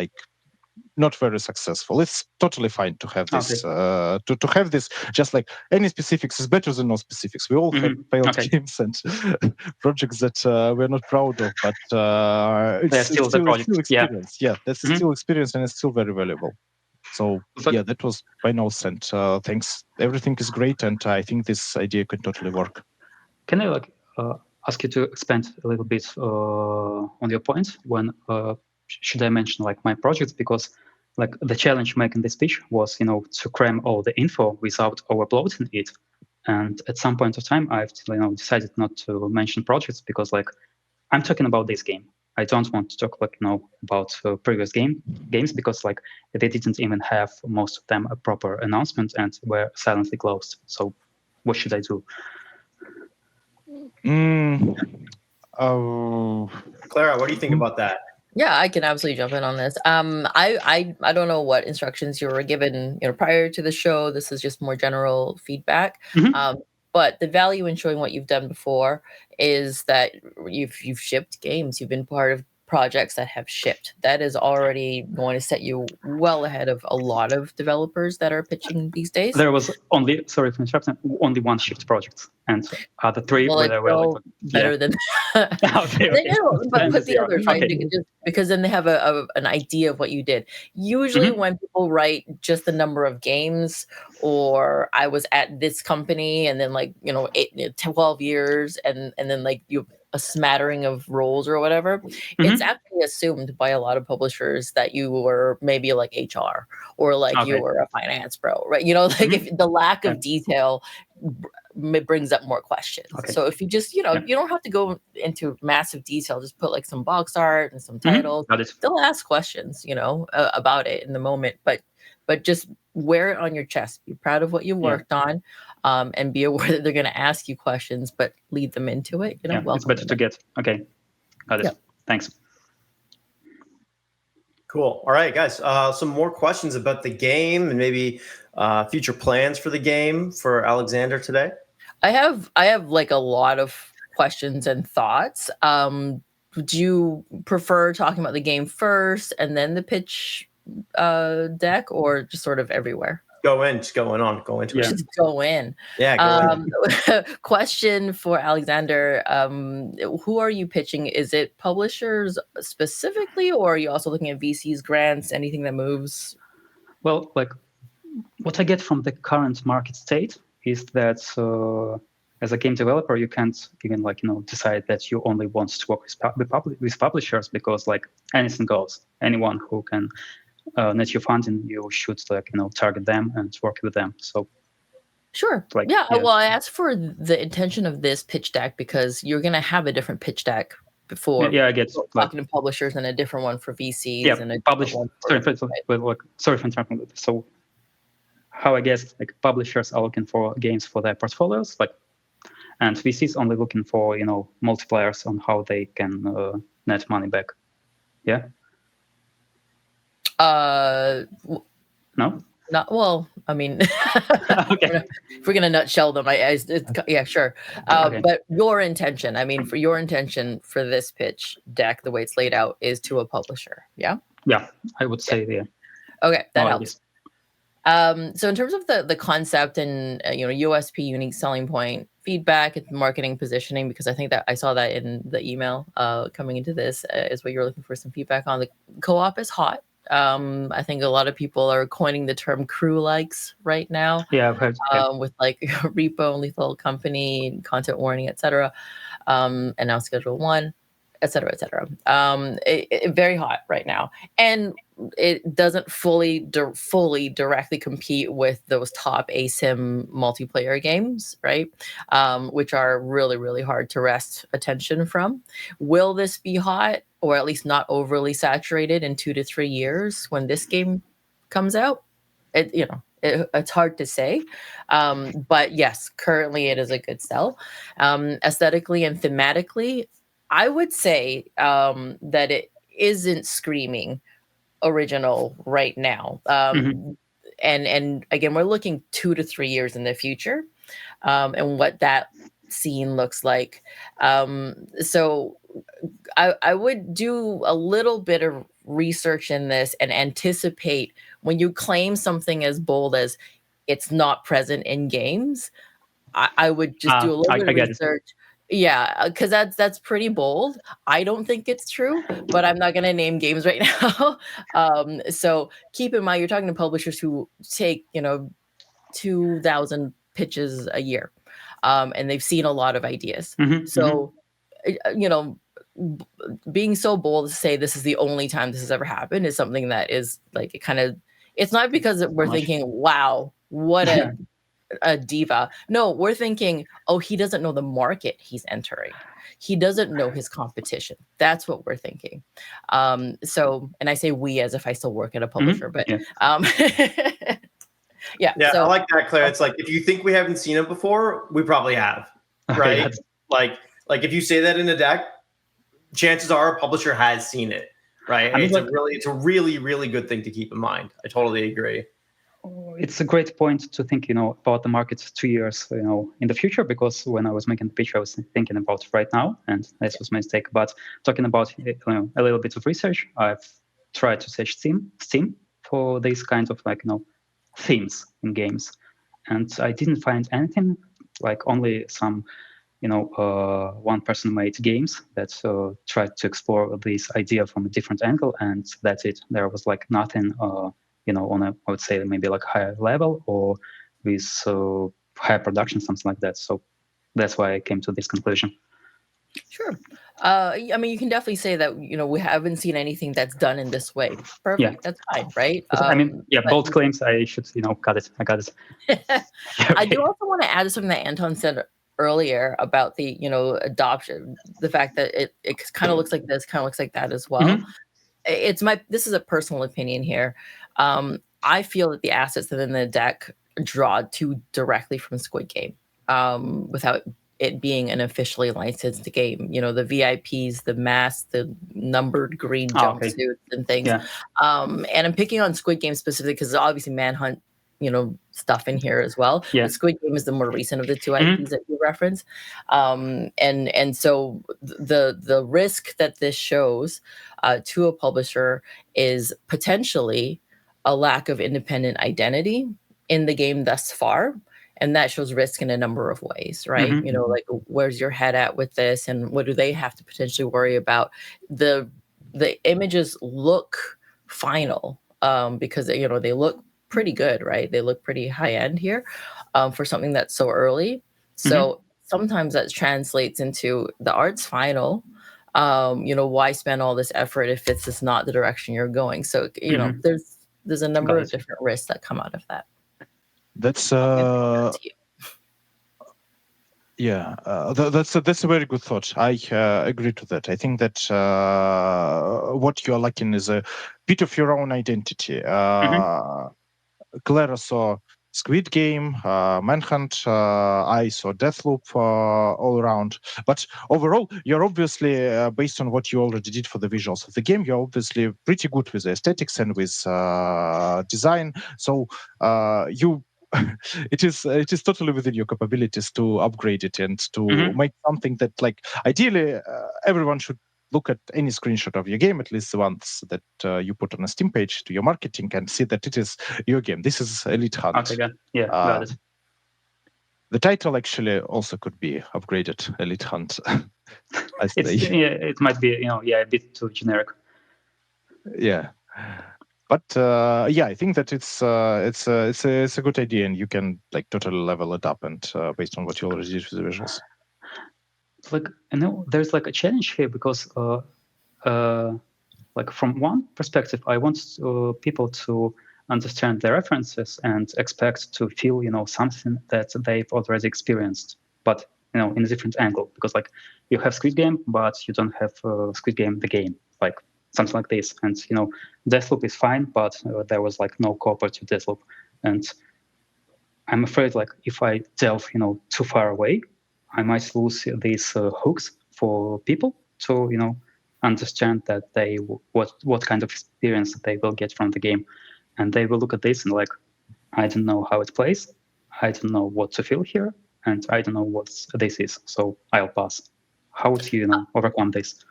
not very successful. It's totally fine to have this. To have this, just like any specifics is better than no specifics. We all have failed games and projects that we're not proud of, but it's still experience. That's still experience, and it's still very valuable. So that was my notes, and thanks. Everything is great, and I think this idea could totally work. Can I ask you to expand a little bit on your points when? Should I mention my projects? Because the challenge making this pitch was, to cram all the info without overbloating it. And at some point of time, I've decided not to mention projects because I'm talking about this game. I don't want to talk about previous games because they didn't even have, most of them, a proper announcement and were silently closed. So what should I do? Clara, what do you think about that? Yeah, I can absolutely jump in on this. I don't know what instructions you were given, prior to the show. This is just more general feedback. But the value in showing what you've done before is that you've shipped games. You've been part of projects that have shipped. That is already going to set you well ahead of a lot of developers that are pitching these days. There was only one shipped project, and the 3 were better than that. But the other 5, because then they have an idea of what you did. Usually when people write just the number of games, or I was at this company and then 12 years and then you a smattering of roles or whatever, it's actually assumed by a lot of publishers that you were maybe HR or you were a finance bro, right? If the lack of detail brings up more questions. So if you just, you don't have to go into massive detail, just put some box art and some titles. They'll ask questions, about it in the moment, but just wear it on your chest. Be proud of what you worked on, and be aware that they're going to ask you questions, but lead them into it. It's better to get. Okay, got it. Thanks. Cool. All right, guys. Some more questions about the game and maybe future plans for the game for Alexander today. I have a lot of questions and thoughts. Do you prefer talking about the game first and then the pitch deck, or just sort of everywhere? Go into it. Just go in. Yeah. Go in. Question for Alexander: who are you pitching? Is it publishers specifically, or are you also looking at VCs, grants, anything that moves? Well, what I get from the current market state is that as a game developer, you can't even decide that you only want to work with publishers, because anything goes. Anyone who can net you funding, you should target them and work with them. So sure. Well, I asked for the intention of this pitch deck because you're going to have a different pitch deck before I get talking to publishers and a different one for VCs and a publish. one Sorry for interrupting. So how I guess like publishers are looking for games for their portfolios, and VCs only looking for multipliers on how they can net money back. Yeah. No. Not well. I mean, Okay. if we're gonna nutshell them, yeah, sure. Okay. But your intention, I mean, for your intention for this pitch deck, the way it's laid out, is to a publisher. Yeah. Yeah, I would say yeah. Okay, that More or helps. So in terms of the concept and USP, unique selling point, feedback, and marketing positioning, because I think that I saw that in the email coming into this is what you're looking for some feedback on. The co-op is hot. I think a lot of people are coining the term crew likes right now. Yeah, I've heard. With like Repo, Lethal Company, Content Warning, etc. And now Schedule 1, etc., etc. Very hot right now, and it doesn't fully directly compete with those top ASIM multiplayer games, right? Which are really, really hard to wrest attention from. Will this be hot, or at least not overly saturated in 2 to 3 years when this game comes out? It's hard to say, but yes, currently it is a good sell. Aesthetically and thematically, I would say that it isn't screaming original right now. And again, we're looking 2 to 3 years in the future, and what that scene looks like. So I would do a little bit of research in this and anticipate when you claim something as bold as it's not present in games. I would just do a little bit of research. Yeah, because that's pretty bold. I don't think it's true, but I'm not going to name games right now. So keep in mind, you're talking to publishers who take 2,000 pitches a year, and they've seen a lot of ideas. So being so bold to say this is the only time this has ever happened is something that is like it's not because we're thinking, wow, what a diva. No, we're thinking, oh, he doesn't know the market he's entering. He doesn't know his competition. That's what we're thinking. So, and I say we as if I still work at a publisher, but yeah. So, I like that, Claire. It's like, if you think we haven't seen it before, we probably have, right? Like if you say that in a deck, chances are a publisher has seen it, right? It's a really, really good thing to keep in mind. I totally agree. It's a great point to think, about the market 2 years, in the future, because when I was making the pitch, I was thinking about right now, and this was my mistake. But talking about, a little bit of research, I've tried to search Steam for these kinds of themes in games, and I didn't find anything, only some, one person made games that tried to explore this idea from a different angle, and that's it. There was nothing, on I would say maybe higher level or with higher production, something like that. So that's why I came to this conclusion. Sure. I mean, you can definitely say that, we haven't seen anything that's done in this way. Perfect. Yeah. That's fine, right? Both claims I should, got it. I got it. Okay. I do also want to add something that Anton said earlier about the, adoption, the fact that it kind of looks like this, kind of looks like that as well. This is a personal opinion here. I feel that the assets that are in the deck draw too directly from Squid Game, without it being an officially licensed game. The VIPs, the masks, the numbered green jumpsuits and things. Yeah. And I'm picking on Squid Game specifically because obviously Manhunt, stuff in here as well. Yeah. But Squid Game is the more recent of the two IPs that you reference. And so the risk that this shows to a publisher is potentially a lack of independent identity in the game thus far. And that shows risk in a number of ways, right? Where's your head at with this, and what do they have to potentially worry about? The images look final because they look pretty good, right? They look pretty high end here for something that's so early. So sometimes that translates into the art's final. Why spend all this effort if it's just not the direction you're going? So there's a number of different risks that come out of that. That's Yeah, that's a very good thought. I agree to that. I think that what you are lacking is a bit of your own identity. Clara saw Squid Game, Manhunt, I saw Deathloop all around. But overall, you're obviously, based on what you already did for the visuals of the game, you're obviously pretty good with the aesthetics and with design. So you, it is totally within your capabilities to upgrade it and to make something that, like, ideally, everyone should look at any screenshot of your game, at least the ones that you put on a Steam page to your marketing, and see that it is your game. This is Elite Hunt. Okay, yeah, got it. The title actually also could be upgraded, Elite Hunt. It might be, a bit too generic. Yeah, but I think that it's a good idea, and you can like totally level it up, and based on what you already did with the visuals. Like, there's like a challenge here because like from one perspective, I want people to understand the references and expect to feel something that they've already experienced, but in a different angle, because like you have Squid Game but you don't have Squid Game the game, like something like this. And Deathloop is fine, but there was like no cooperative Deathloop, and I'm afraid like if I delve too far away, I might lose these hooks for people to understand that what kind of experience they will get from the game, and they will look at this and like, I don't know how it plays, I don't know what to feel here, and I don't know what this is, so I'll pass. How would you overcome this?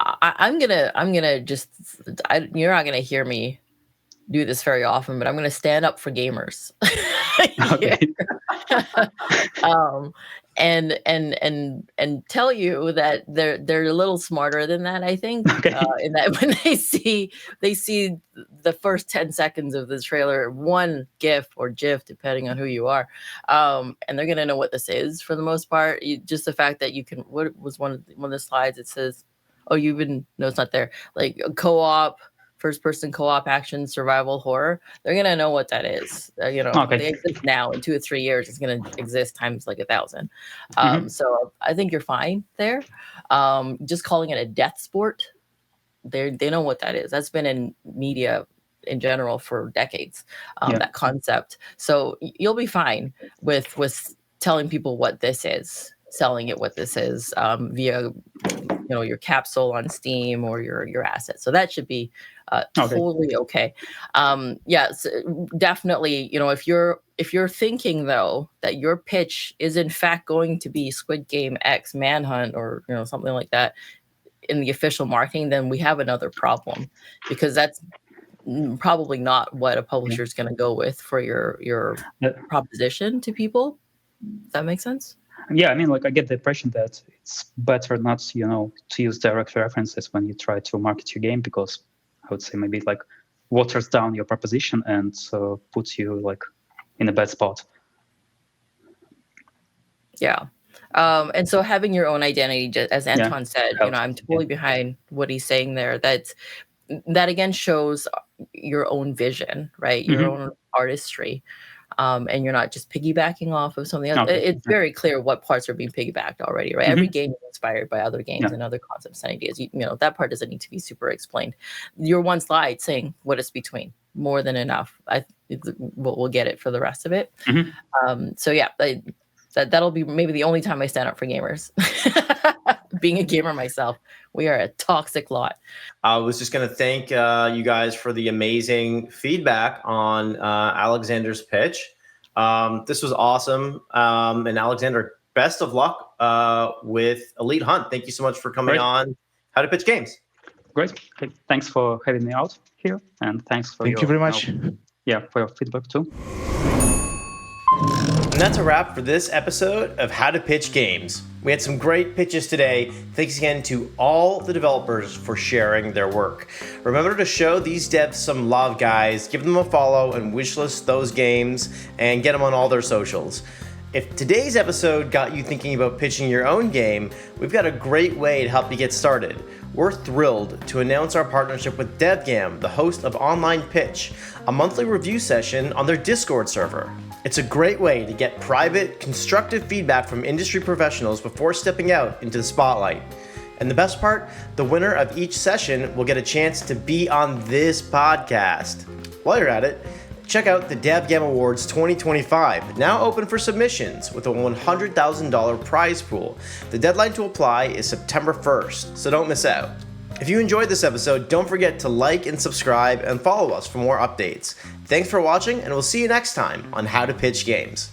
I'm gonna just you're not gonna hear me do this very often, but I'm gonna stand up for gamers. Okay. And tell you that they're a little smarter than that, I think. Okay. In that when they see the first 10 seconds of the trailer, one GIF or GIF, depending on who you are, and they're gonna know what this is for the most part. Just the fact that you can. What was one of the slides? It says, "Oh, no, it's not there." Like a co-op. First-person co-op action survival horror, they're gonna know what that is. Okay. They exist now. In 2 or 3 years, it's gonna exist times like 1,000. So I think you're fine there. Just calling it a death sport, they know what that is. That's been in media in general for decades. That concept. So you'll be fine with telling people what this is, selling it what this is via your capsule on Steam or your assets. So that should be totally okay. So definitely, if you're thinking though that your pitch is in fact going to be Squid Game X Manhunt or something like that in the official marketing, then we have another problem, because that's probably not what a publisher is going to go with for your proposition to people. Does that make sense? Yeah, I mean, like I get the impression that it's better not, to use direct references when you try to market your game, because I would say maybe like waters down your proposition and puts you like in a bad spot. Yeah. And so having your own identity, as Anton said, I'm totally behind what he's saying there. That again shows your own vision, right? Your own artistry. And you're not just piggybacking off of something else. It's very clear what parts are being piggybacked already, right? Every game is inspired by other games and other concepts and ideas. That part doesn't need to be super explained. Your one slide saying what it's between, more than enough. We'll get it for the rest of it. So yeah, that'll be maybe the only time I stand up for gamers. Being a gamer myself, we are a toxic lot. I was just going to thank you guys for the amazing feedback on Alexander's pitch. This was awesome. And Alexander, best of luck with Elite Hunt. Thank you so much for coming on How to Pitch Games. Great. Okay. Thanks for having me out here. And thanks for Thank you very much. For your feedback too. And that's a wrap for this episode of How to Pitch Games. We had some great pitches today. Thanks again to all the developers for sharing their work. Remember to show these devs some love, guys. Give them a follow and wishlist those games and get them on all their socials. If today's episode got you thinking about pitching your own game, we've got a great way to help you get started. We're thrilled to announce our partnership with DevGam, the host of Online Pitch, a monthly review session on their Discord server. It's a great way to get private, constructive feedback from industry professionals before stepping out into the spotlight. And the best part, the winner of each session will get a chance to be on this podcast. While you're at it, check out the DevGam Awards 2025, now open for submissions with a $100,000 prize pool. The deadline to apply is September 1st, so don't miss out. If you enjoyed this episode, don't forget to like and subscribe and follow us for more updates. Thanks for watching, and we'll see you next time on How to Pitch Games.